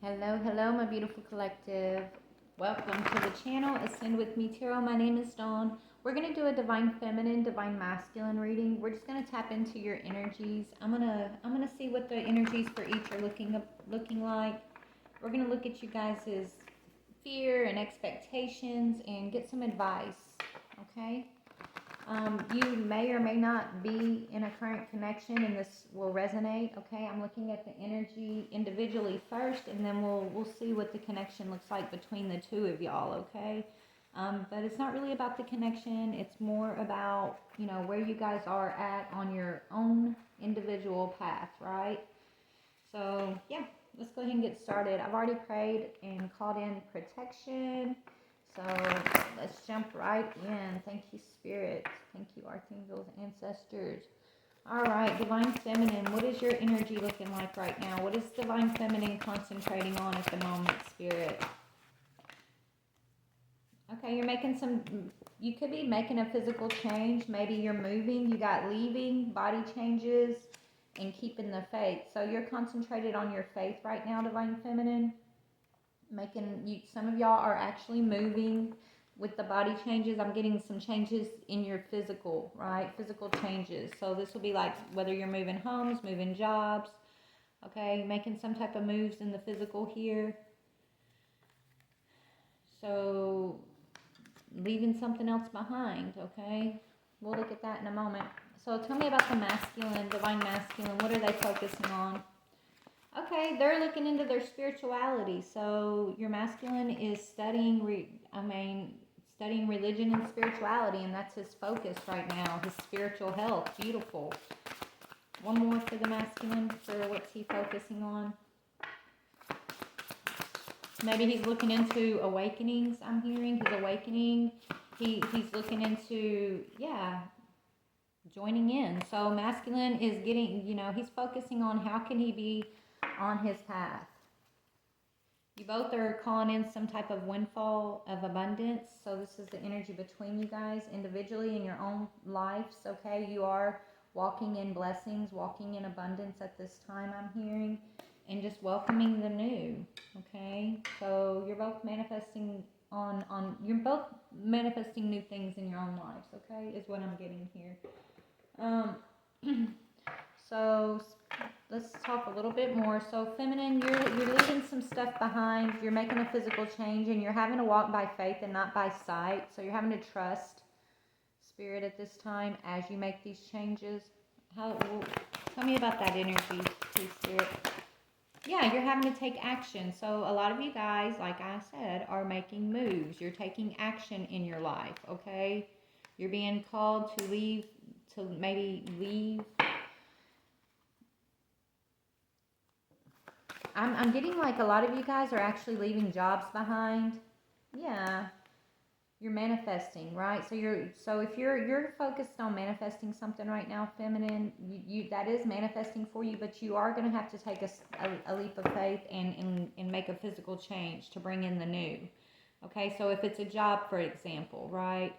Hello, hello, my beautiful collective. Welcome to the channel, Ascend with Me Tarot. My name is Dawn. We're going to do a Divine Feminine, Divine Masculine reading. We're just going to tap into your energies. I'm gonna see what the energies for each are looking like. We're going to look at you guys' fear and expectations and get some advice, okay? You may or may not be in a current connection, and this will resonate. Okay, I'm looking at the energy individually first, and then we'll see what the connection looks like between the two of y'all. Okay, but it's not really about the connection. It's more about where you guys are at on your own individual path, right? So yeah, let's go ahead and get started. I've already prayed and called in protection. So let's jump right in. Thank you, Spirit. Thank you, Archangels, Ancestors. All right, Divine Feminine, what is your energy looking like right now? What is Divine Feminine concentrating on at the moment, Spirit? Okay, you could be making a physical change. Maybe you're moving, you got leaving, body changes, and keeping the faith. So you're concentrated on your faith right now, Divine Feminine. Some of y'all are actually moving with the body changes. I'm getting some changes in your physical, right? Physical changes. So this will be like whether you're moving homes, moving jobs, okay, making some type of moves in the physical here. So leaving something else behind, okay? We'll look at that in a moment. So tell me about the masculine, divine masculine. What are they focusing on? Okay, they're looking into their spirituality. So your masculine is studying religion and spirituality, and that's his focus right now, his spiritual health. Beautiful. One more for the masculine, for what's he focusing on? Maybe he's looking into awakenings, I'm hearing. He's awakening. He's looking into, joining in. So masculine is getting, he's focusing on how can he be on his path. You both are calling in some type of windfall of abundance. So this is the energy between you guys individually in your own lives, okay? You are walking in blessings, walking in abundance at this time, I'm hearing, and just welcoming the new, okay? So you're both manifesting you're both manifesting new things in your own lives, okay? Is what I'm getting here. So let's talk a little bit more. So feminine, you're leaving some stuff behind. You're making a physical change, and you're having to walk by faith and not by sight. So you're having to trust Spirit at this time as you make these changes. Tell me about that energy, please, Spirit. Yeah, you're having to take action. So a lot of you guys, like I said, are making moves. You're taking action in your life, okay? You're being called to maybe leave. I'm getting like a lot of you guys are actually leaving jobs behind. Yeah. You're manifesting, right? So if you're focused on manifesting something right now, feminine, you that is manifesting for you, but you are going to have to take a leap of faith and make a physical change to bring in the new. Okay? So if it's a job, for example, right?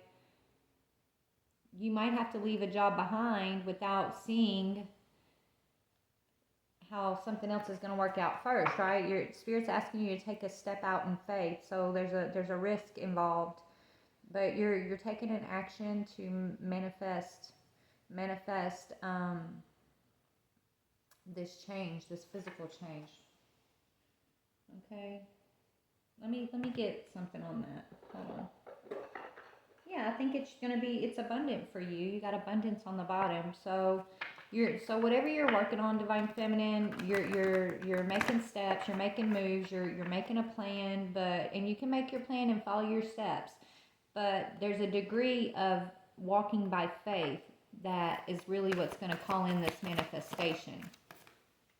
You might have to leave a job behind without seeing how something else is going to work out first, right? Your Spirit's asking you to take a step out in faith, so there's a risk involved, but you're taking an action to manifest this change, this physical change. Okay, let me get something on that. Hold on. Yeah, I think it's abundant for you. You got abundance on the bottom, so. So whatever you're working on, divine feminine, you're making steps, you're making moves, you're making a plan, and you can make your plan and follow your steps, but there's a degree of walking by faith that is really what's going to call in this manifestation.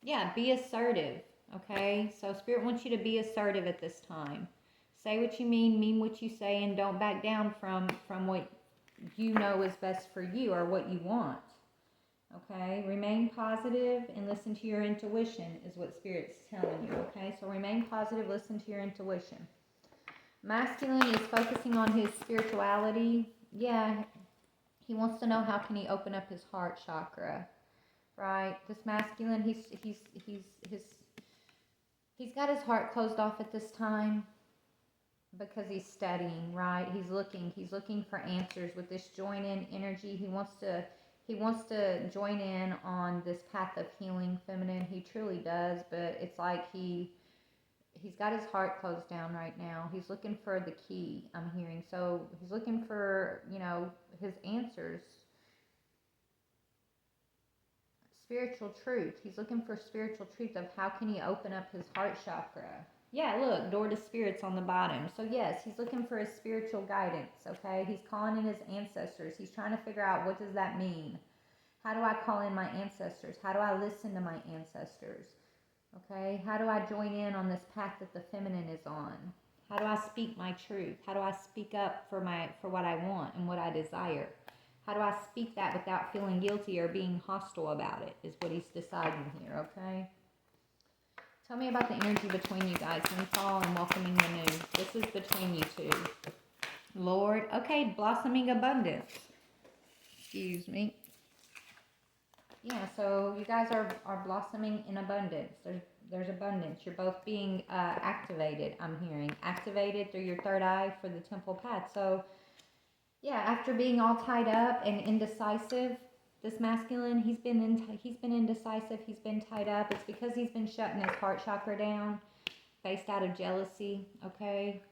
Yeah, be assertive, okay? So Spirit wants you to be assertive at this time. Say what you mean what you say, and don't back down from what you know is best for you or what you want. Okay, remain positive and listen to your intuition is what Spirit's telling you, okay? So remain positive, listen to your intuition. Masculine is focusing on his spirituality. Yeah, he wants to know how can he open up his heart chakra, right? This masculine, He's got his heart closed off at this time because he's studying, right? He's looking for answers with this join in energy. He wants to join in on this path of healing, feminine. He truly does, but it's like he's got his heart closed down right now. He's looking for the key, I'm hearing. So he's looking for, his answers. Spiritual truth. He's looking for spiritual truth of how can he open up his heart chakra. Yeah, look, door to spirits on the bottom. So yes, he's looking for his spiritual guidance, okay? He's calling in his ancestors. He's trying to figure out, what does that mean? How do I call in my ancestors? How do I listen to my ancestors? Okay, how do I join in on this path that the feminine is on? How do I speak my truth? How do I speak up for what I want and what I desire? How do I speak that without feeling guilty or being hostile about it, is what he's deciding here, okay? Tell me about the energy between you guys. Windfall and welcoming the new. This is between you two. Lord. Okay, blossoming abundance. Excuse me. Yeah, so you guys are blossoming in abundance. There's abundance. You're both being activated, I'm hearing. Activated through your third eye for the temple path. So, yeah, after being all tied up and indecisive, this masculine, he's been indecisive, he's been tied up. It's because he's been shutting his heart chakra down, based out of jealousy, okay?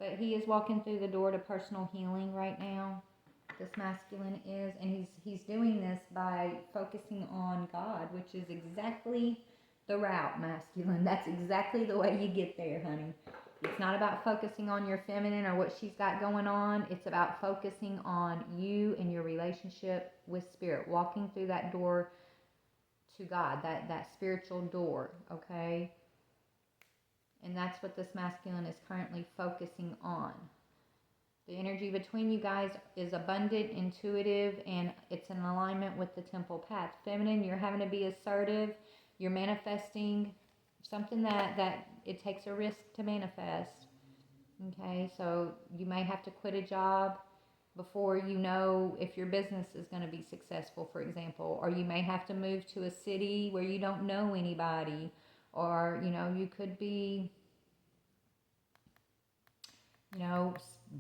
But he is walking through the door to personal healing right now. This masculine is, and he's doing this by focusing on God, which is exactly the route, masculine. That's exactly the way you get there, honey. It's not about focusing on your feminine or what she's got going on. It's about focusing on you and your relationship with spirit, walking through that door to God, that spiritual door, okay? And that's what this masculine is currently focusing on. The energy between you guys is abundant, intuitive, and it's in alignment with the temple path. Feminine, you're having to be assertive. You're manifesting something that it takes a risk to manifest. Okay, so you may have to quit a job before you know if your business is going to be successful, for example. Or you may have to move to a city where you don't know anybody. Or, you could be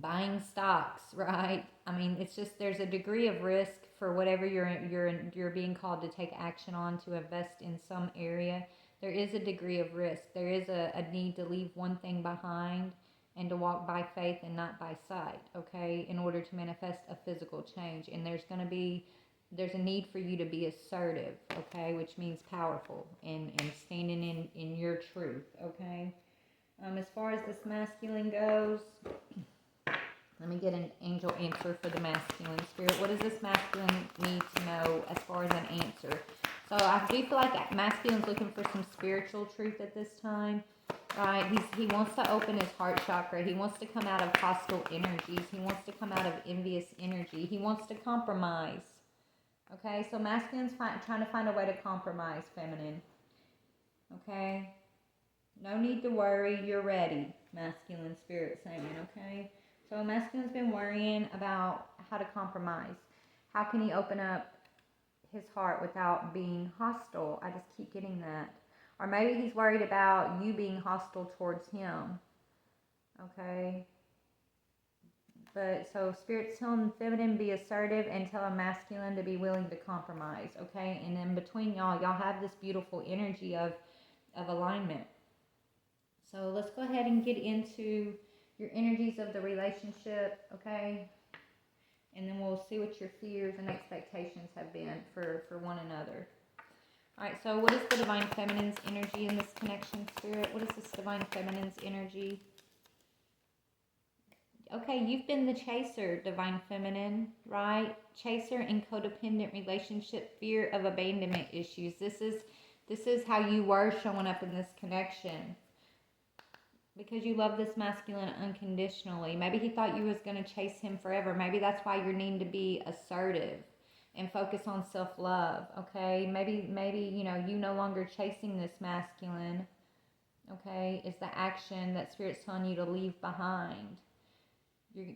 buying stocks, right? I mean, it's just there's a degree of risk for whatever you're being called to take action on, to invest in some area. There is a degree of risk. There is a need to leave one thing behind and to walk by faith and not by sight, okay, in order to manifest a physical change. And there's a need for you to be assertive, okay, which means powerful and standing in your truth, okay? As far as this masculine goes, let me get an angel answer for the masculine spirit. What does this masculine need to know as far as an answer? So I do feel like masculine's looking for some spiritual truth at this time. Right? He wants to open his heart chakra. He wants to come out of hostile energies. He wants to come out of envious energy. He wants to compromise. Okay, so masculine's trying to find a way to compromise, feminine. Okay? No need to worry, you're ready, masculine spirit saying, okay? So masculine's been worrying about how to compromise. How can he open up his heart without being hostile? I just keep getting that. Or maybe he's worried about you being hostile towards him, okay? But so spirit's telling feminine be assertive and telling masculine to be willing to compromise, okay? And in between y'all have this beautiful energy of alignment. So let's go ahead and get into your energies of the relationship, okay? And then we'll see what your fears and expectations have been for one another. All right, so what is the Divine Feminine's energy in this connection, Spirit? What is this Divine Feminine's energy? Okay, you've been the chaser, Divine Feminine, right? Chaser in codependent relationship, fear of abandonment issues. This is how you were showing up in this connection. Because you love this masculine unconditionally. Maybe he thought you was going to chase him forever. Maybe that's why you're needing to be assertive and focus on self-love, okay? Maybe you no longer chasing this masculine, okay, is the action that Spirit's telling you to leave behind.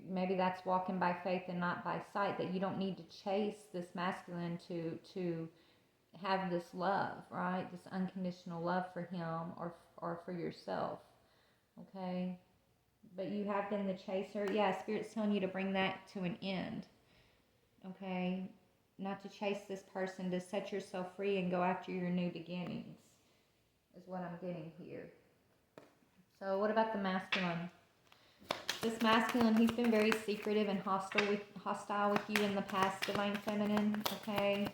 Maybe that's walking by faith and not by sight, that you don't need to chase this masculine to have this love, right? This unconditional love for him or for yourself, okay? But you have been the chaser. Yeah, Spirit's telling you to bring that to an end, okay? Not to chase this person, to set yourself free and go after your new beginnings is what I'm getting here. So what about the masculine? This masculine, he's been very secretive and hostile with you in the past, Divine Feminine, okay?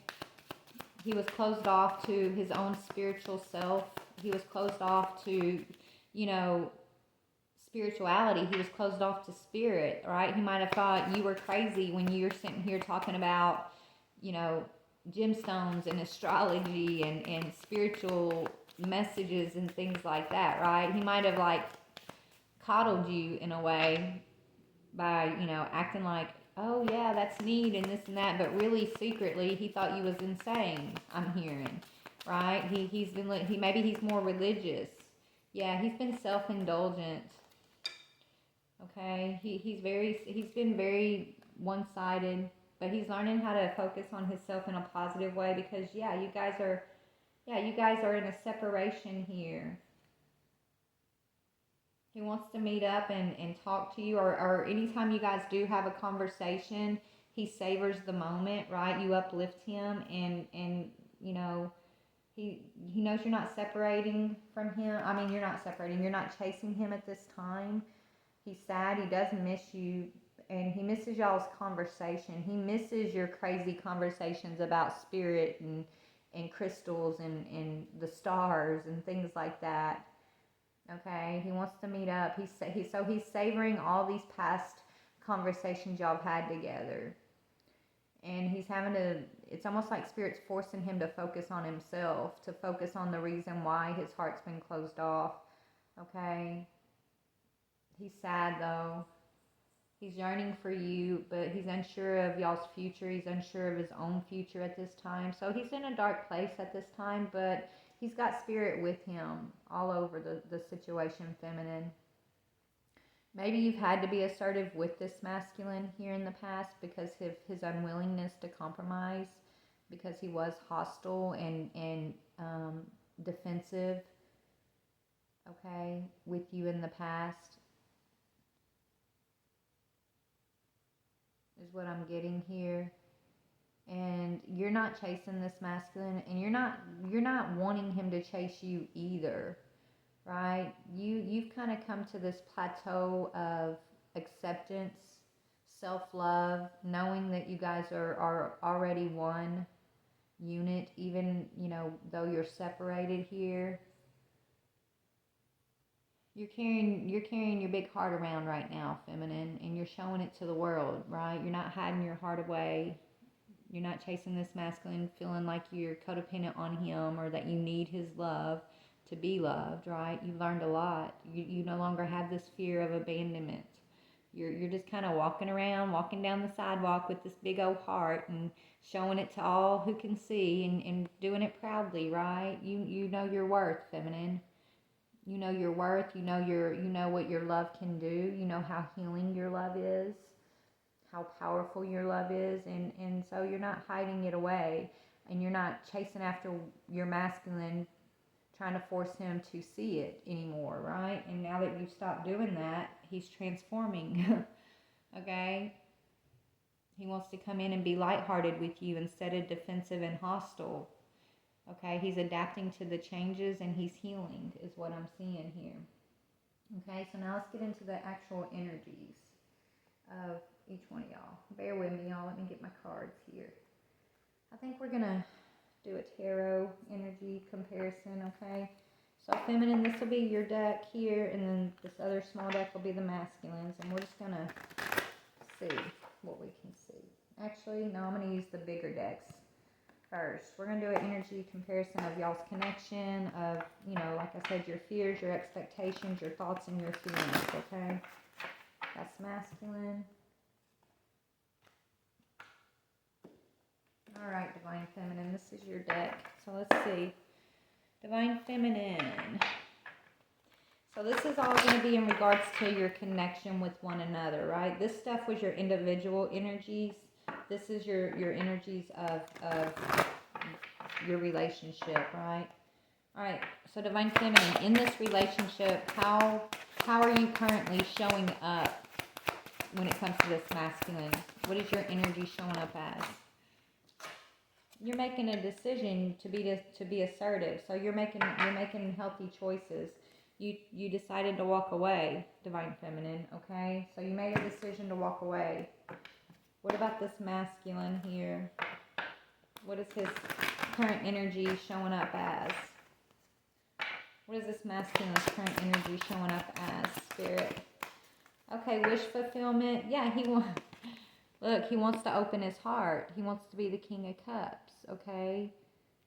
He was closed off to his own spiritual self. He was closed off to, you know, spirituality. He was closed off to spirit, right? He might have thought you were crazy when you were sitting here talking about, you know, gemstones and astrology and spiritual messages and things like that, right? He might have like coddled you in a way by, you know, acting like, oh yeah, that's neat and this and that, but really secretly he thought you was insane. I'm hearing, right? Maybe he's more religious. Yeah, he's been self-indulgent. Okay, he's been very one-sided, but he's learning how to focus on himself in a positive way because you guys are in a separation here. He wants to meet up and talk to you, or anytime you guys do have a conversation, he savors the moment, right? You uplift him, and you know, he knows you're not separating from him. I mean, you're not separating. You're not chasing him at this time. He's sad. He does miss you, and he misses y'all's conversation. He misses your crazy conversations about spirit and crystals and the stars and things like that. Okay, he wants to meet up. He's savoring all these past conversations y'all have had together, and he's having to. It's almost like Spirit's forcing him to focus on himself, to focus on the reason why his heart's been closed off. Okay, he's sad though. He's yearning for you, but he's unsure of y'all's future. He's unsure of his own future at this time. So he's in a dark place at this time, but he's got Spirit with him all over the situation, Feminine. Maybe you've had to be assertive with this masculine here in the past because of his unwillingness to compromise, because he was hostile and defensive, okay, with you in the past. Is what I'm getting here. And you're not chasing this masculine, and you're not wanting him to chase you either, right? You've kind of come to this plateau of acceptance, self-love, knowing that you guys are already one unit, even, you know, though you're separated here. You're carrying your big heart around right now, Feminine, and you're showing it to the world, right? You're not hiding your heart away. You're not chasing this masculine, feeling like you're codependent on him or that you need his love to be loved, right? You've learned a lot. You no longer have this fear of abandonment. You're just kind of walking down the sidewalk with this big old heart and showing it to all who can see and doing it proudly, right? You know your worth, Feminine. You know your worth. You know what your love can do. You know how healing your love is, how powerful your love is, and so you're not hiding it away, and you're not chasing after your masculine, trying to force him to see it anymore, right? And now that you've stopped doing that, he's transforming. Okay? He wants to come in and be lighthearted with you instead of defensive and hostile. Okay, he's adapting to the changes and he's healing is what I'm seeing here. Okay, so now let's get into the actual energies of each one of y'all. Bear with me, y'all. Let me get my cards here. I think we're going to do a tarot energy comparison, okay? So Feminine, this will be your deck here, and then this other small deck will be the masculines, and we're just going to see what we can see. Actually, no, I'm going to use the bigger decks first. We're going to do an energy comparison of y'all's connection, of, you know, like I said, your fears, your expectations, your thoughts, and your feelings, okay? That's masculine. All right, Divine Feminine, this is your deck. So let's see. Divine Feminine. So this is all going to be in regards to your connection with one another, right? This stuff was your individual energies. This is your energies of your relationship, right? All right, so Divine Feminine, in this relationship, how are you currently showing up when it comes to this masculine? What is your energy showing up as? You're making a decision to be assertive. So you're making healthy choices. You decided to walk away, Divine Feminine, okay? So you made a decision to walk away. What about this masculine here? What is his current energy showing up as? What is this masculine's current energy showing up as, Spirit? Okay, wish fulfillment. Yeah, look, he wants to open his heart. He wants to be the King of Cups, okay?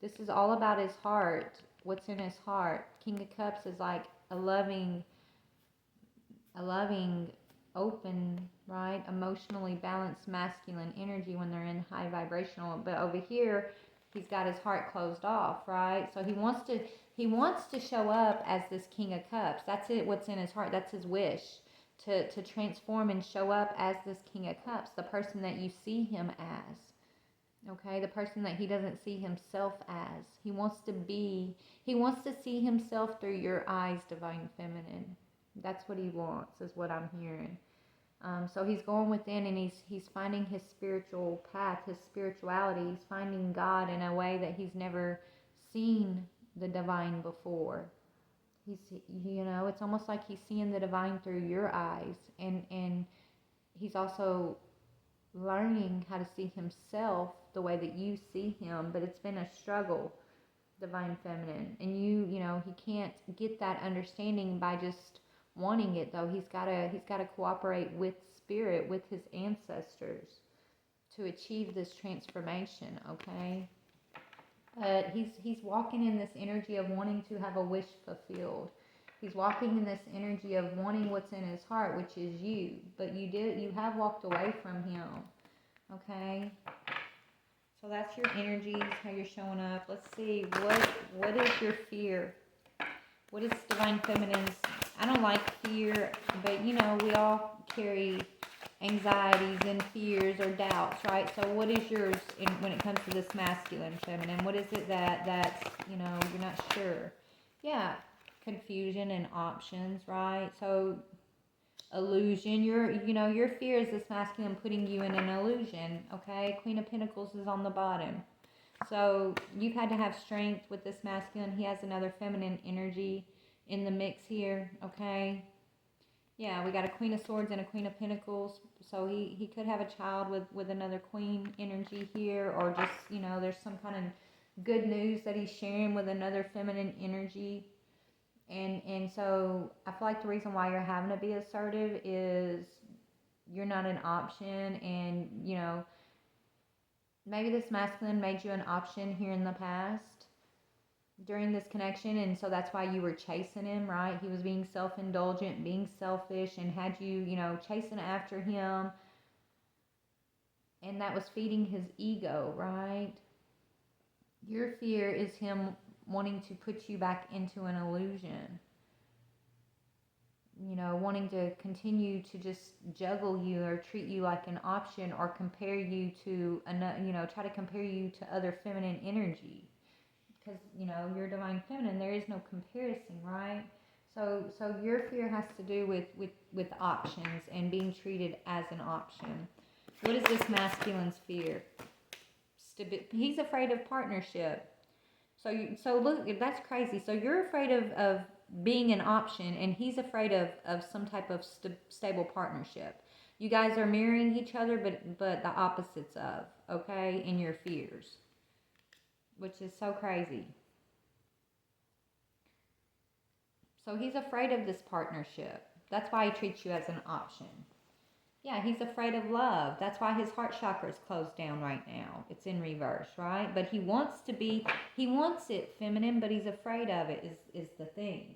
This is all about his heart, what's in his heart. King of Cups is like a loving, open, right? Emotionally balanced masculine energy when they're in high vibrational. But over here, he's got his heart closed off, right? So he wants to show up as this King of Cups. That's it, what's in his heart. That's his wish. To transform and show up as this King of Cups, the person that you see him as. Okay, the person that he doesn't see himself as. He wants to see himself through your eyes, Divine Feminine. That's what he wants, is what I'm hearing. So he's going within and he's finding his spiritual path, his spirituality. He's finding God in a way that he's never seen the divine before. It's almost like he's seeing the divine through your eyes, and he's also learning how to see himself the way that you see him. But it's been a struggle, Divine Feminine, and he can't get that understanding by just wanting it, though. He's got to cooperate with spirit, with his ancestors, to achieve this transformation, okay? He's walking in this energy of wanting to have a wish fulfilled. He's walking in this energy of wanting what's in his heart, which is you. But you have walked away from him. Okay? So that's your energies, how you're showing up. Let's see, what is your fear? What is Divine Feminine's? I don't like fear, but we all carry anxieties and fears or doubts, right? So what is yours when it comes to this masculine feminine? What is it that's you're not sure? Yeah, confusion and options, right? So illusion, your fear is this masculine putting you in an illusion, okay? Queen of Pentacles is on the bottom. So you've had to have strength with this masculine. He has another feminine energy in the mix here, okay? Yeah, we got a Queen of Swords and a Queen of Pentacles. So he could have a child with another Queen energy here, or just, there's some kind of good news that he's sharing with another feminine energy. And so I feel like the reason why you're having to be assertive is you're not an option, and, maybe this masculine made you an option here in the past during this connection, and so that's why you were chasing him, right? He was being self-indulgent, being selfish, and had you, chasing after him, and that was feeding his ego, right? Your fear is him wanting to put you back into an illusion, wanting to continue to just juggle you or treat you like an option, or compare you to try to compare you to other feminine energy. Because, you're Divine Feminine, there is no comparison, right? So your fear has to do with options and being treated as an option. What is this masculine's fear? He's afraid of partnership. So look, that's crazy. So you're afraid of being an option, and he's afraid of some type of stable partnership. You guys are mirroring each other, but the opposites of, okay, in your fears, which is so crazy. So he's afraid of this partnership. That's why he treats you as an option. Yeah, he's afraid of love. That's why his heart chakra is closed down right now. It's in reverse, right? But he wants it feminine, but he's afraid of it is the thing.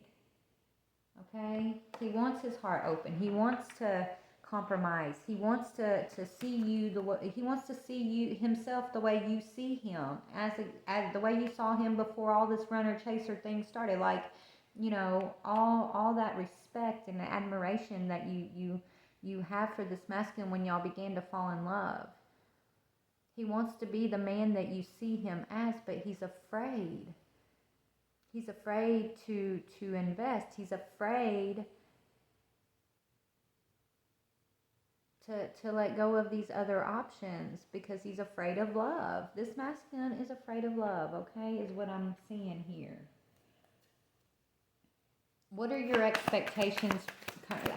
Okay? He wants his heart open. He wants to compromise. He wants to see you he wants to see you himself the way you see him, as the way you saw him before all this runner chaser thing started. Like, all that respect and admiration that you have for this masculine when y'all began to fall in love. He wants to be the man that you see him as, but he's afraid. He's afraid to invest. He's afraid to let go of these other options because he's afraid of love. This masculine is afraid of love, okay, is what I'm seeing here. What are your expectations?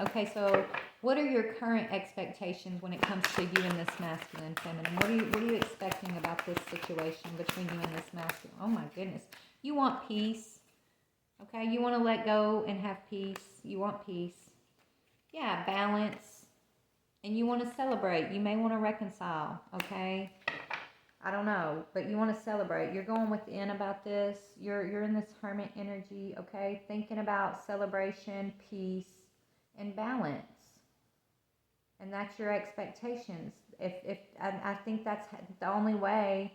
Okay, so what are your current expectations when it comes to you and this masculine, feminine? What are you expecting about this situation between you and this masculine? Oh my goodness. You want peace. Okay, you want to let go and have peace. You want peace. Yeah, balance. And you want to celebrate. You may want to reconcile, okay? I don't know, but you want to celebrate. You're going within about this. You're in this hermit energy, okay? Thinking about celebration, peace, and balance. And that's your expectations. If I think that's the only way,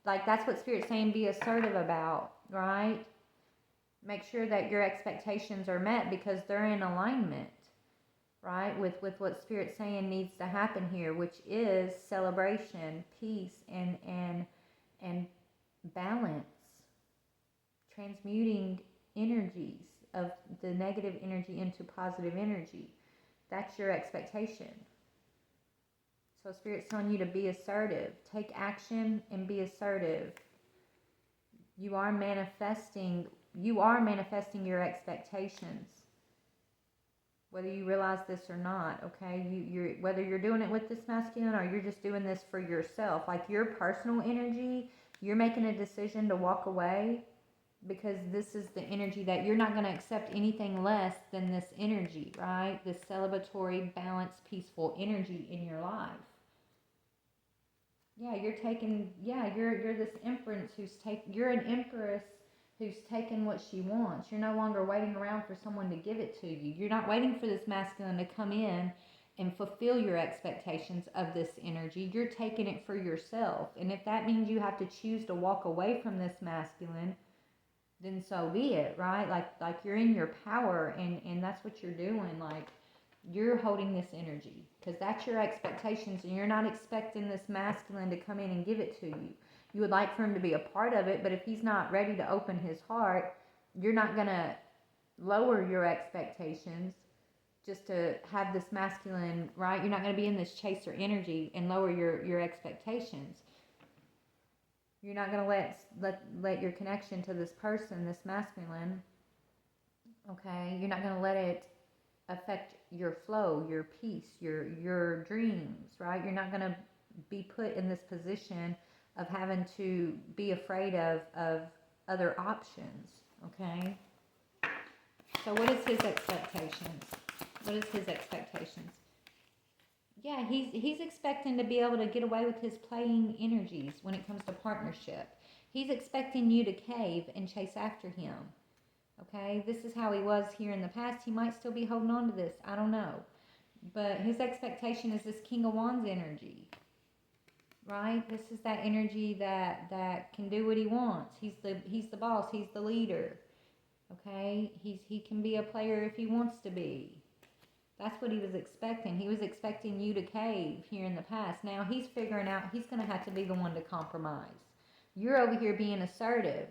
like that's what Spirit's saying, be assertive about, right? Make sure that your expectations are met because they're in alignment, right, with what Spirit's saying needs to happen here, which is celebration, peace, and balance, transmuting energies of the negative energy into positive energy. That's your expectation. So Spirit's telling you to be assertive, take action and be assertive. You are manifesting your expectations, whether you realize this or not, okay? You're whether you're doing it with this masculine or you're just doing this for yourself, like your personal energy, you're making a decision to walk away because this is the energy that you're not going to accept anything less than this energy, right? This celebratory, balanced, peaceful energy in your life. Yeah, you're this Empress you're an Empress who's taken what she wants. You're no longer waiting around for someone to give it to you. You're not waiting for this masculine to come in and fulfill your expectations of this energy. You're taking it for yourself. And if that means you have to choose to walk away from this masculine, then so be it, right? Like you're in your power and that's what you're doing. Like you're holding this energy because that's your expectations and you're not expecting this masculine to come in and give it to you. You would like for him to be a part of it, but if he's not ready to open his heart, you're not going to lower your expectations just to have this masculine, right? You're not going to be in this chaser energy and lower your expectations. You're not going to let your connection to this person, this masculine, okay? You're not going to let it affect your flow, your peace, your dreams, right? You're not going to be put in this position of having to be afraid of other options, okay? So what is his expectations? What is his expectations? Yeah, he's expecting to be able to get away with his playing energies when it comes to partnership. He's expecting you to cave and chase after him, okay? This is how he was here in the past. He might still be holding on to this. I don't know. But his expectation is this King of Wands energy. Right? This is that energy that can do what he wants. He's the boss. He's the leader. Okay? He can be a player if he wants to be. That's what he was expecting. He was expecting you to cave here in the past. Now he's figuring out he's going to have to be the one to compromise. You're over here being assertive,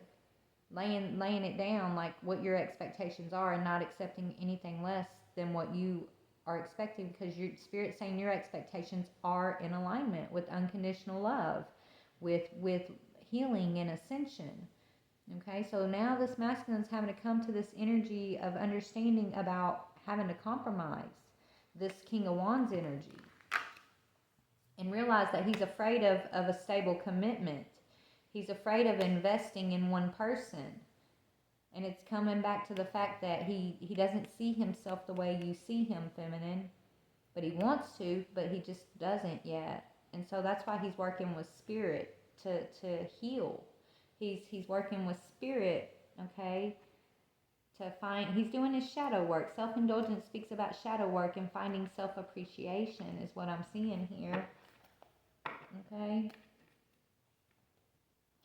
laying it down like what your expectations are and not accepting anything less than what you are expecting because your Spirit's saying your expectations are in alignment with unconditional love, with healing and ascension. Okay, so now this masculine's having to come to this energy of understanding about having to compromise this King of Wands energy and realize that he's afraid of a stable commitment. He's afraid of investing in one person. And it's coming back to the fact that he doesn't see himself the way you see him, feminine. But he wants to, but he just doesn't yet. And so that's why he's working with Spirit to heal. He's working with Spirit, okay, to find, he's doing his shadow work. Self-indulgence speaks about shadow work and finding self-appreciation is what I'm seeing here. Okay.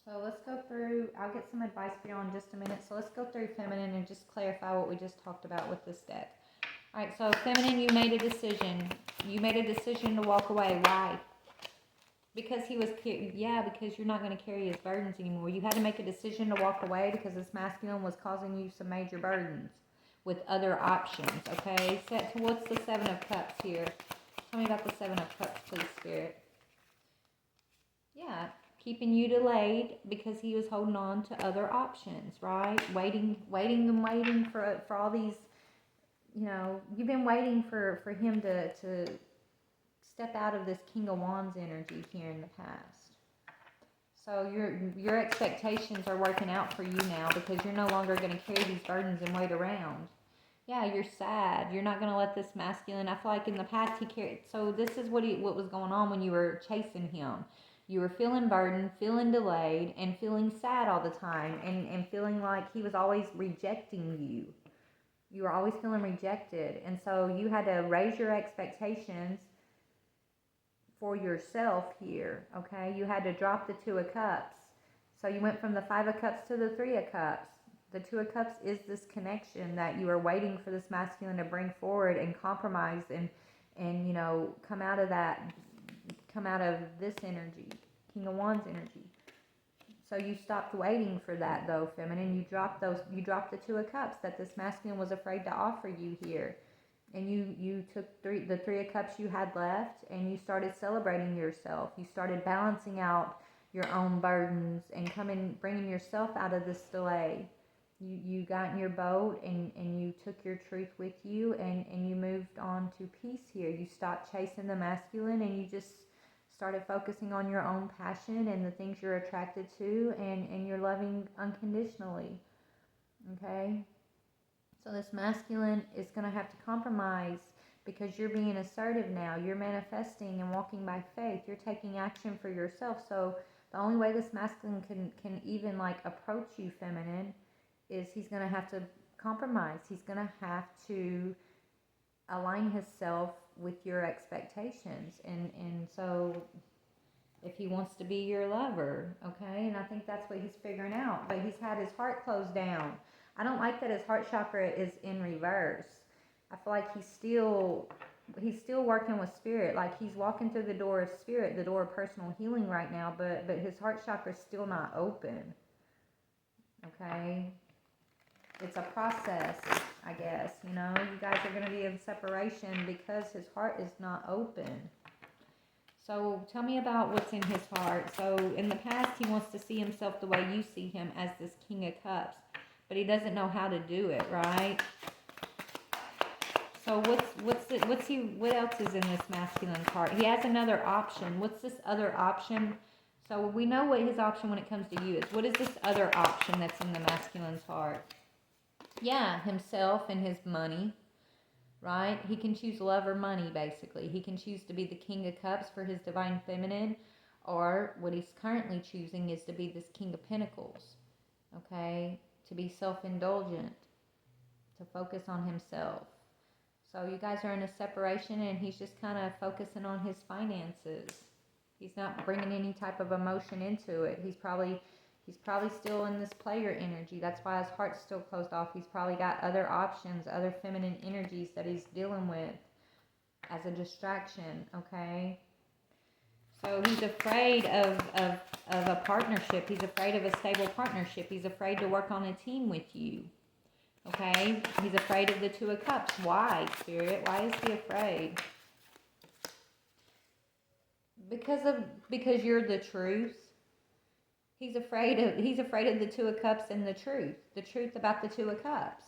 So let's go through, I'll get some advice for you in just a minute. So let's go through feminine and just clarify what we just talked about with this deck. All right, so feminine, you made a decision. You made a decision to walk away. Why? Because he was, yeah, because you're not going to carry his burdens anymore. You had to make a decision to walk away because this masculine was causing you some major burdens with other options, okay? So what's the Seven of Cups here? Tell me about the Seven of Cups, please, Spirit. Yeah, keeping you delayed because he was holding on to other options, right? Waiting for all these, you know, you've been waiting for him to step out of this King of Wands energy here in the past. So your expectations are working out for you now because you're no longer going to carry these burdens and wait around. Yeah, you're sad. You're not going to let this masculine. I feel like in the past he carried. So this is what was going on when you were chasing him. You were feeling burdened, feeling delayed, and feeling sad all the time, and feeling like he was always rejecting you. You were always feeling rejected, and so you had to raise your expectations for yourself here, okay? You had to drop the Two of Cups. So you went from the Five of Cups to the Three of Cups. The Two of Cups is this connection that you are waiting for this masculine to bring forward and compromise and you know, come out of this energy, King of Wands energy. So you stopped waiting for that though, feminine. You dropped the Two of Cups that this masculine was afraid to offer you here. And you took the Three of Cups you had left, and you started celebrating yourself. You started balancing out your own burdens and bringing yourself out of this delay. You got in your boat and you took your truth with you, and you moved on to peace here. You stopped chasing the masculine, and you just started focusing on your own passion and the things you're attracted to, and you're loving unconditionally. Okay? So this masculine is going to have to compromise because you're being assertive now. You're manifesting and walking by faith. You're taking action for yourself. So the only way this masculine can even like approach you, feminine, is he's going to have to compromise. He's going to have to align himself with your expectations. And so if he wants to be your lover, okay? And I think that's what he's figuring out. But he's had his heart closed down. I don't like that his heart chakra is in reverse. I feel like he's still working with spirit. Like he's walking through the door of spirit, the door of personal healing right now, but his heart chakra is still not open. Okay? It's a process, I guess. You know, you guys are going to be in separation because his heart is not open. So tell me about what's in his heart. So in the past, he wants to see himself the way you see him, as this King of Cups. But he doesn't know how to do it, right? So what else is in this masculine card? He has another option. What's this other option? So we know what his option when it comes to you is. What is this other option that's in the masculine's heart? Yeah, himself and his money, right? He can choose love or money, basically. He can choose to be the King of Cups for his divine feminine, or what he's currently choosing is to be this King of Pentacles, okay? To be self-indulgent, to focus on himself. So you guys are in a separation, and he's just kind of focusing on his finances. He's not bringing any type of emotion into it. He's probably still in this player energy. That's why his heart's still closed off. He's probably got other options, other feminine energies that he's dealing with as a distraction, okay? So he's afraid of a partnership. He's afraid of a stable partnership. He's afraid to work on a team with you, okay? He's afraid of the Two of Cups. Why, Spirit? Why is he afraid? Because you're the truth. He's afraid of the Two of Cups and the truth about the Two of Cups.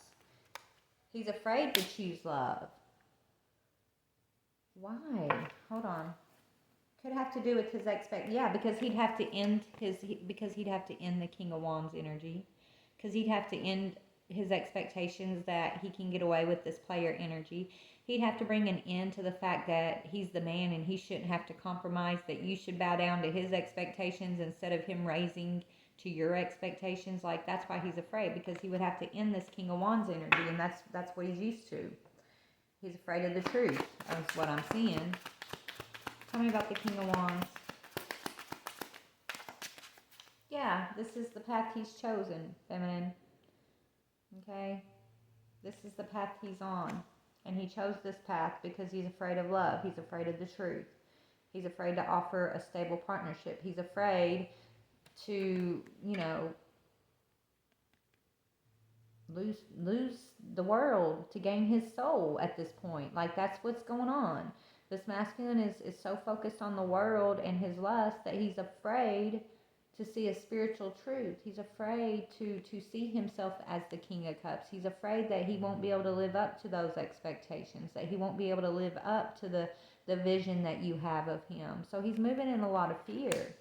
He's afraid to choose love. Why? Hold on. Could have to do with his because he'd have to end the King of Wands energy, because he'd have to end his expectations that he can get away with this player energy. He'd have to bring an end to the fact that he's the man and he shouldn't have to compromise, that you should bow down to his expectations instead of him raising to your expectations. Like, that's why he's afraid, because he would have to end this King of Wands energy, and that's what he's used to. He's afraid of the truth. That's what I'm seeing. Tell me about the King of Wands. Yeah, this is the path he's chosen, feminine. Okay? This is the path he's on. And he chose this path because he's afraid of love. He's afraid of the truth. He's afraid to offer a stable partnership. He's afraid to, lose the world to gain his soul at this point. Like, that's what's going on. This masculine is so focused on the world and his lust that he's afraid to see a spiritual truth. He's afraid to see himself as the King of Cups. He's afraid that he won't be able to live up to those expectations, that he won't be able to live up to the vision that you have of him. So he's moving in a lot of fear.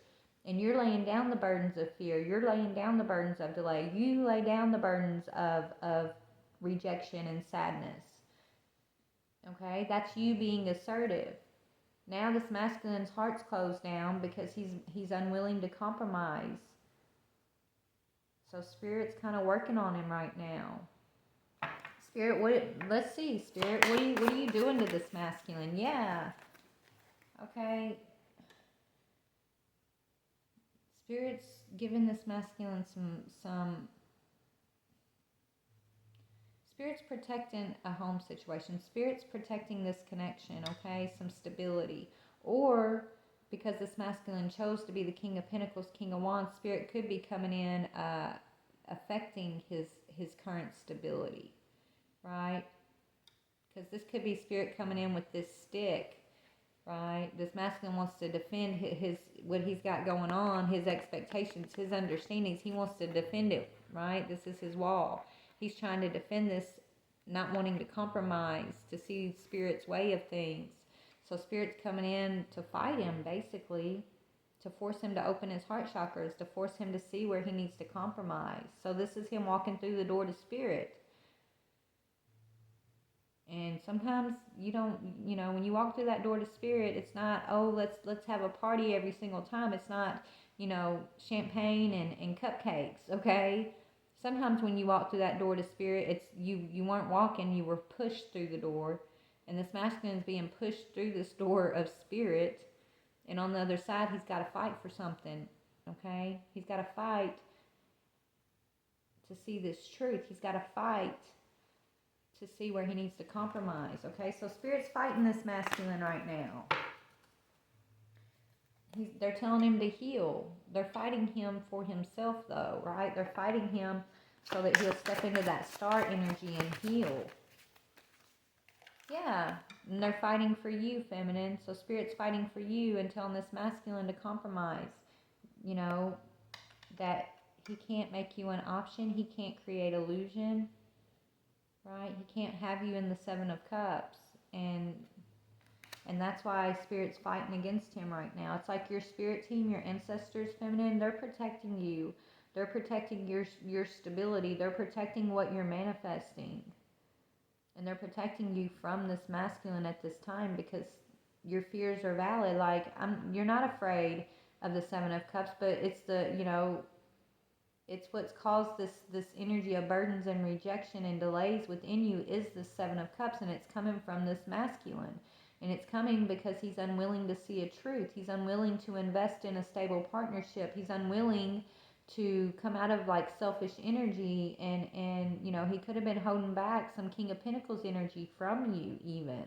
And you're laying down the burdens of fear. You're laying down the burdens of delay. You lay down the burdens of rejection and sadness. Okay? That's you being assertive. Now this masculine's heart's closed down because he's unwilling to compromise. So Spirit's kind of working on him right now. Spirit, let's see, Spirit, what are you doing to this masculine? Yeah. Okay. Spirit's giving this masculine some Spirit's protecting a home situation. Spirit's protecting this connection, okay? Some stability. Or because this masculine chose to be the King of Pentacles, King of Wands, Spirit could be coming in affecting his current stability, right? Because this could be Spirit coming in with this stick, right? This masculine wants to defend his what he's got going on, his expectations, his understandings. He wants to defend it, right? This is his wall. He's trying to defend this, not wanting to compromise, to see Spirit's way of things. So Spirit's coming in to fight him, basically, to force him to open his heart chakras, to force him to see where he needs to compromise. So this is him walking through the door to Spirit. And sometimes you don't, when you walk through that door to Spirit, it's not, oh, let's have a party every single time. It's not, champagne and cupcakes, okay? Sometimes when you walk through that door to Spirit, it's you weren't walking, you were pushed through the door. And this masculine is being pushed through this door of Spirit. And on the other side, he's got to fight for something, okay? He's got to fight to see this truth. He's got to fight to see where he needs to compromise, okay? So Spirit's fighting this masculine right now. They're telling him to heal. They're fighting him for himself, though, right? They're fighting him so that he'll step into that star energy and heal. Yeah, and they're fighting for you, feminine. So Spirit's fighting for you and telling this masculine to compromise. That he can't make you an option. He can't create illusion, right? He can't have you in the Seven of Cups. And that's why Spirit's fighting against him right now. It's like your spirit team, your ancestors, feminine, they're protecting you. They're protecting your stability. They're protecting what you're manifesting. And they're protecting you from this masculine at this time because your fears are valid. Like, you're not afraid of the Seven of Cups, but it's it's what's caused this energy of burdens and rejection and delays within you is the Seven of Cups, and it's coming from this masculine. And it's coming because he's unwilling to see a truth. He's unwilling to invest in a stable partnership. He's unwilling to come out of like selfish energy and he could have been holding back some King of Pentacles energy from you, even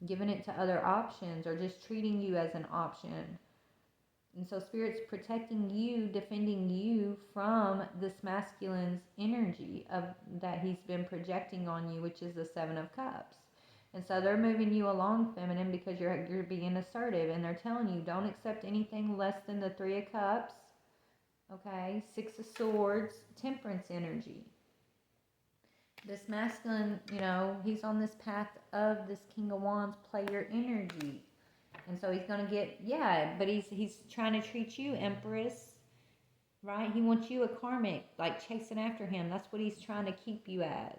giving it to other options or just treating you as an option. And so Spirit's protecting you, defending you from this masculine's energy of that he's been projecting on you, which is the Seven of Cups. And so they're moving you along, feminine, because you're being assertive, and they're telling you don't accept anything less than the Three of Cups. Okay, Six of Swords, Temperance energy. This masculine, he's on this path of this King of Wands player energy. And so he's going to get, but he's trying to treat you, Empress, right? He wants you a karmic, like chasing after him. That's what he's trying to keep you as.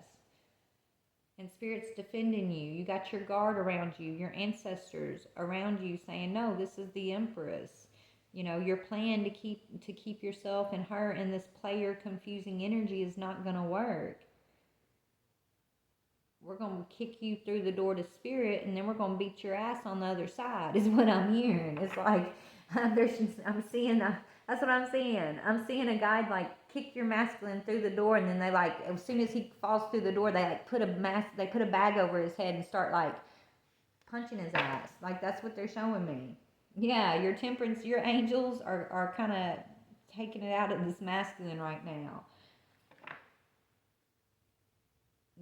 And Spirit's defending you. You got your guard around you, your ancestors around you saying, no, this is the Empress. Your plan to keep yourself and her in this player confusing energy is not going to work. We're going to kick you through the door to Spirit, and then we're going to beat your ass on the other side, is what I'm hearing. It's like, I'm seeing, that's what I'm seeing. I'm seeing a guy, like, kick your masculine through the door, and then they, like, as soon as he falls through the door, they, like, put a bag over his head and start, like, punching his ass. Like, that's what they're showing me. Yeah, your temperance, your angels are kind of taking it out of this masculine right now.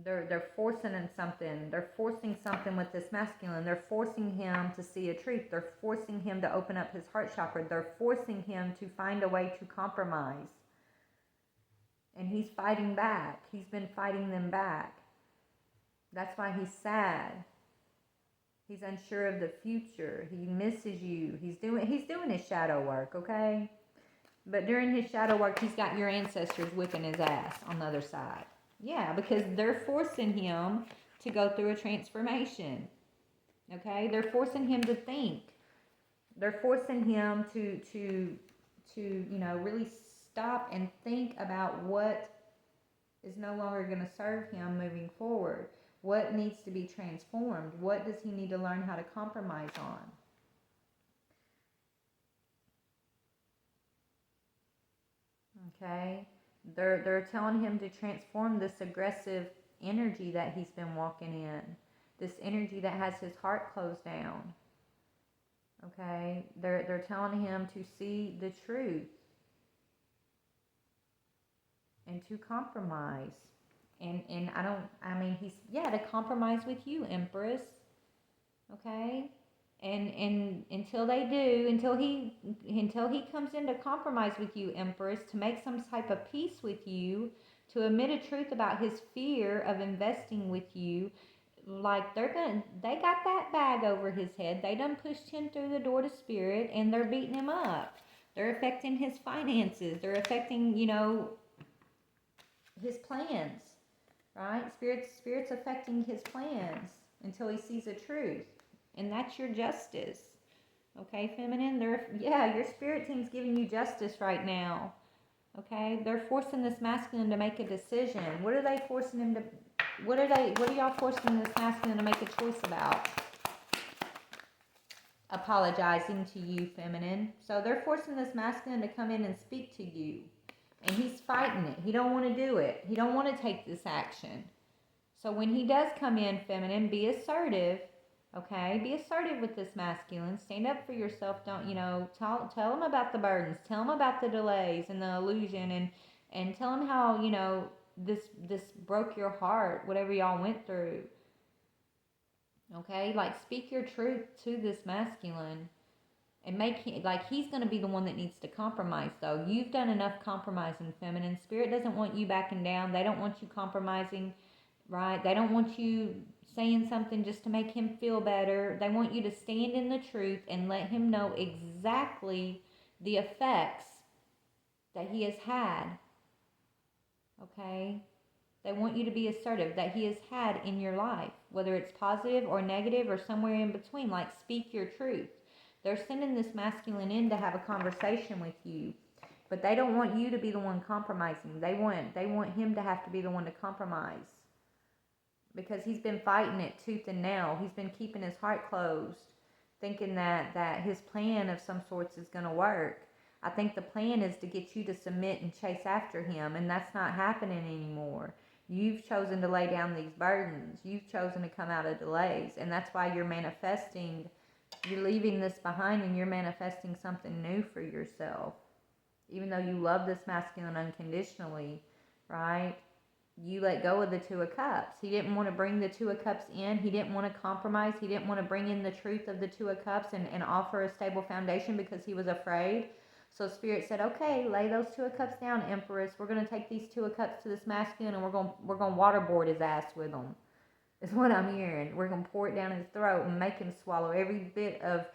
They're forcing in something. They're forcing something with this masculine. They're forcing him to see a truth. They're forcing him to open up his heart chakra. They're forcing him to find a way to compromise. And he's fighting back. He's been fighting them back. That's why he's sad. He's unsure of the future. He misses you. He's doing his shadow work, okay? But during his shadow work, he's got your ancestors whipping his ass on the other side. Yeah, because they're forcing him to go through a transformation. Okay? They're forcing him to think. They're forcing him to really stop and think about what is no longer going to serve him moving forward. What needs to be transformed? What does he need to learn how to compromise on? Okay? They're telling him to transform this aggressive energy that he's been walking in. This energy that has his heart closed down. Okay? They're telling him to see the truth and to compromise. And he's, yeah, to compromise with you, Empress. Okay? And until they do, until he comes in to compromise with you, Empress, to make some type of peace with you, to admit a truth about his fear of investing with you, like they got that bag over his head. They done pushed him through the door to spirit, and they're beating him up. They're affecting his finances. They're affecting, his plans, right? Spirit's affecting his plans until he sees the truth. And that's your justice. Okay, feminine? Your spirit team's giving you justice right now. Okay? They're forcing this masculine to make a decision. What are they forcing him to what are y'all forcing this masculine to make a choice about? Apologizing to you, feminine. So they're forcing this masculine to come in and speak to you. And he's fighting it. He don't want to do it. He don't want to take this action. So when he does come in, feminine, be assertive. Okay, be assertive with this masculine. Stand up for yourself. Don't, tell him about the burdens. Tell him about the delays and the illusion, and tell him how, this broke your heart, whatever y'all went through. Okay, like speak your truth to this masculine, and make him, like, he's going to be the one that needs to compromise, though. You've done enough compromising, feminine. Spirit doesn't want you backing down. They don't want you compromising, right? They don't want you saying something just to make him feel better. They want you to stand in the truth and let him know exactly the effects that he has had. Okay? They want you to be assertive that he has had in your life, whether it's positive or negative or somewhere in between. Like, speak your truth. They're sending this masculine in to have a conversation with you, but they don't want you to be the one compromising. They want him to have to be the one to compromise, because he's been fighting it tooth and nail. He's been keeping his heart closed, thinking that his plan of some sorts is going to work. I think the plan is to get you to submit and chase after him, and that's not happening anymore. You've chosen to lay down these burdens. You've chosen to come out of delays, and that's why you're manifesting. You're leaving this behind, and you're manifesting something new for yourself. Even though you love this masculine unconditionally, right? You let go of the Two of Cups. He didn't want to bring the Two of Cups in. He didn't want to compromise. He didn't want to bring in the truth of the Two of Cups and offer a stable foundation because he was afraid. So Spirit said, okay, lay those Two of Cups down, Empress. We're going to take these Two of Cups to this masculine, and we're going to waterboard his ass with them. Is what I'm hearing. We're going to pour it down his throat and make him swallow every bit of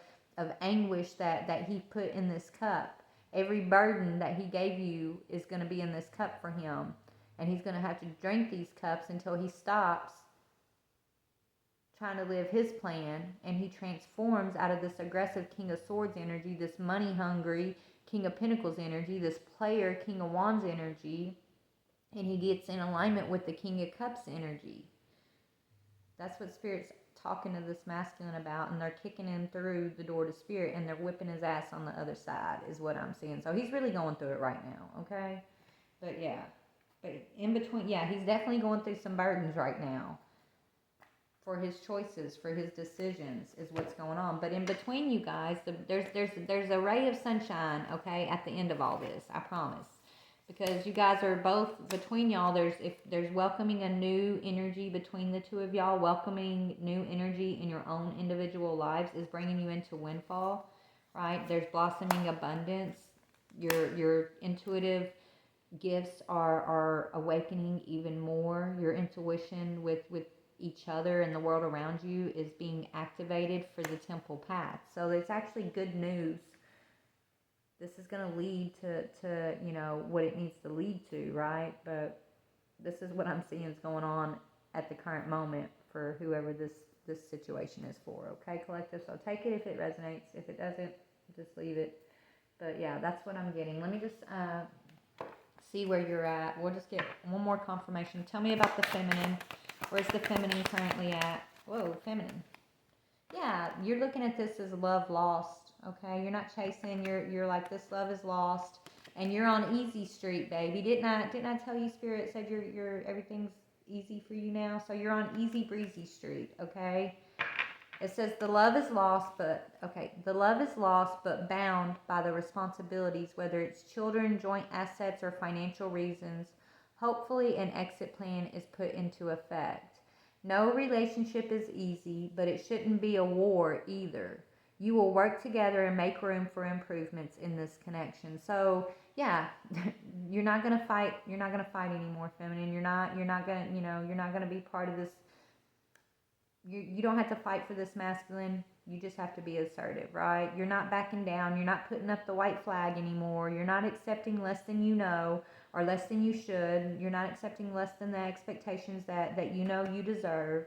anguish that he put in this cup. Every burden that he gave you is going to be in this cup for him. And he's going to have to drink these cups until he stops trying to live his plan, and he transforms out of this aggressive King of Swords energy, this money-hungry King of Pentacles energy, this player King of Wands energy, and he gets in alignment with the King of Cups energy. That's what Spirit's talking to this masculine about, and they're kicking him through the door to Spirit, and they're whipping his ass on the other side, is what I'm seeing. So he's really going through it right now, okay? But yeah. But in between, yeah, he's definitely going through some burdens right now. for his choices, for his decisions is what's going on. But in between you guys, there's a ray of sunshine, okay, at the end of all this, I promise. Because you guys are both, between y'all, there's welcoming a new energy between the two of y'all. Welcoming new energy in your own individual lives is bringing you into windfall, right? There's blossoming abundance. Your intuitive gifts are awakening even more. Your intuition with each other and the world around you is being activated for the temple path. So it's actually good news. This is going to lead to you know, what it needs to lead to, right? But this is what I'm seeing is going on at the current moment for whoever this situation is for, okay, collective? So take it if it resonates. If it doesn't, just leave it. But yeah, that's what I'm getting. Let me just see where you're at. We'll just get one more confirmation. Tell me about the feminine. Where's the feminine currently at? Whoa, feminine. Yeah, you're looking at this as love lost, okay? You're not chasing. You're like, this love is lost, and you're on easy street, baby. Didn't I tell you, Spirit said you're everything's easy for you now? So you're on easy breezy street, okay? It says the love is lost, but bound by the responsibilities, whether it's children, joint assets, or financial reasons. Hopefully an exit plan is put into effect. No relationship is easy, but it shouldn't be a war either. You will work together and make room for improvements in this connection. So yeah, you're not gonna fight. You're not gonna fight anymore, feminine. You're not gonna, you know, you're not gonna be part of this. You don't have to fight for this masculine. You just have to be assertive, right? You're not backing down. You're not putting up the white flag anymore. You're not accepting less than you know or less than you should. You're not accepting less than the expectations that you know you deserve.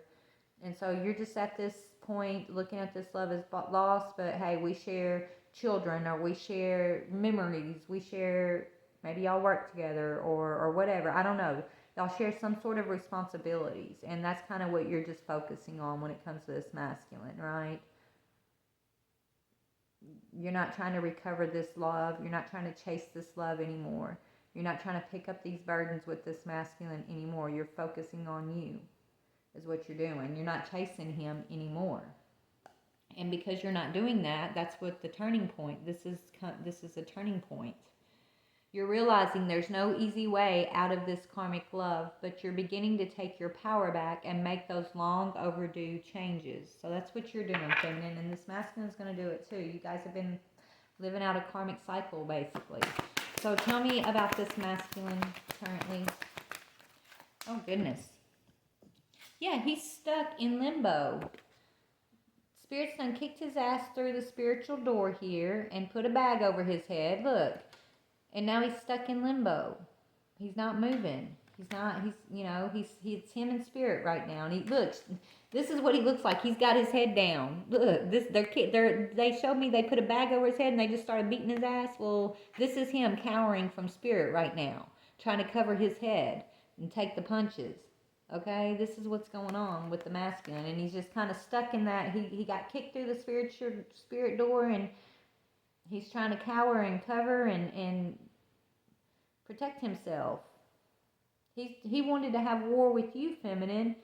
And so you're just at this point looking at this love as lost, but hey, we share children, or we share memories. We share, maybe y'all work together or whatever. I don't know. Y'all share some sort of responsibilities, and that's kind of what you're just focusing on when it comes to this masculine, right? You're not trying to recover this love. You're not trying to chase this love anymore. You're not trying to pick up these burdens with this masculine anymore. You're focusing on you is what you're doing. You're not chasing him anymore. And because you're not doing that, that's what the turning point. This is a turning point. You're realizing there's no easy way out of this karmic love, but you're beginning to take your power back and make those long overdue changes. So that's what you're doing, feminine, and this masculine is going to do it too. You guys have been living out a karmic cycle, basically. So tell me about this masculine currently. Oh, goodness. Yeah, he's stuck in limbo. Spirit's done kicked his ass through the spiritual door here and put a bag over his head. Look. And now he's stuck in limbo. He's not moving. It's him in spirit right now. And he looks, this is what he looks like. He's got his head down. Look, they showed me they put a bag over his head and they just started beating his ass. Well, this is him cowering from spirit right now, trying to cover his head and take the punches. Okay, this is what's going on with the masculine, and he's just kind of stuck in that. He got kicked through the spirit door, and he's trying to cower and cover and protect himself. He wanted to have war with you, feminine.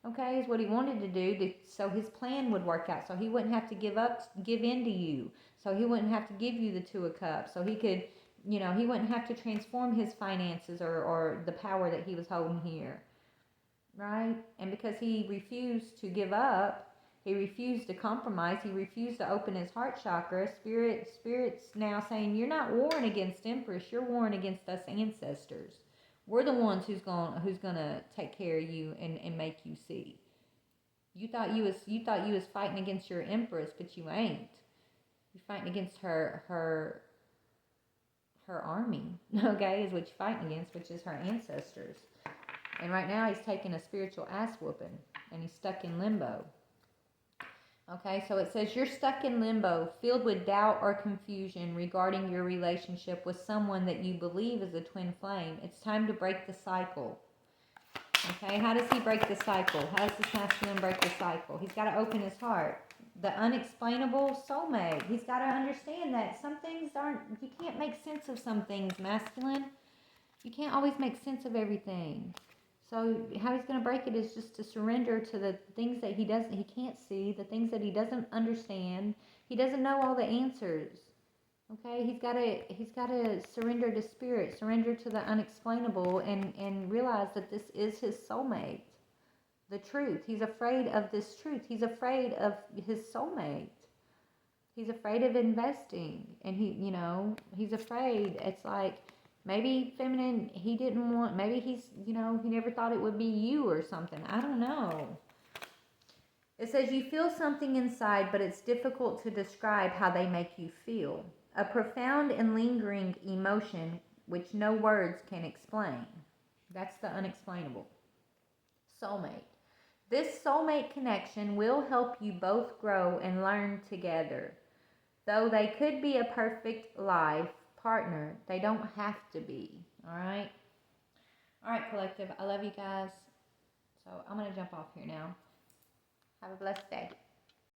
Okay, is what he wanted to do, so his plan would work out. So he wouldn't have to give in to you. So he wouldn't have to give you the Two of Cups. So he could, he wouldn't have to transform his finances or the power that he was holding here. Right? And because he refused to give up, he refused to compromise, he refused to open his heart chakra, Spirit's now saying, you're not warring against Empress, you're warring against us ancestors. We're the ones who's gonna take care of you and make you see. You thought you was fighting against your Empress, but you ain't. You're fighting against her army, okay, is what you're fighting against, which is her ancestors. And right now he's taking a spiritual ass whooping, and he's stuck in limbo. Okay, so it says you're stuck in limbo, filled with doubt or confusion regarding your relationship with someone that you believe is a twin flame. It's time to break the cycle. Okay, how does he break the cycle? How does this masculine break the cycle? He's got to open his heart. The unexplainable soulmate. He's got to understand that some things you can't make sense of some things, masculine. You can't always make sense of everything. So how he's going to break it is just to surrender to the things that he can't see, the things that he doesn't understand. He doesn't know all the answers. Okay, he's got to surrender to spirit, surrender to the unexplainable, and realize that this is his soulmate. The truth. He's afraid of this truth. He's afraid of his soulmate. He's afraid of investing, and he's afraid. It's like, maybe feminine, he didn't want, maybe he never thought it would be you or something. I don't know. It says you feel something inside, but it's difficult to describe how they make you feel. A profound and lingering emotion which no words can explain. That's the unexplainable. Soulmate. This soulmate connection will help you both grow and learn together. Though they could be a perfect life partner, they don't have to be. All right? All right, collective. I love you guys. So I'm going to jump off here now. Have a blessed day.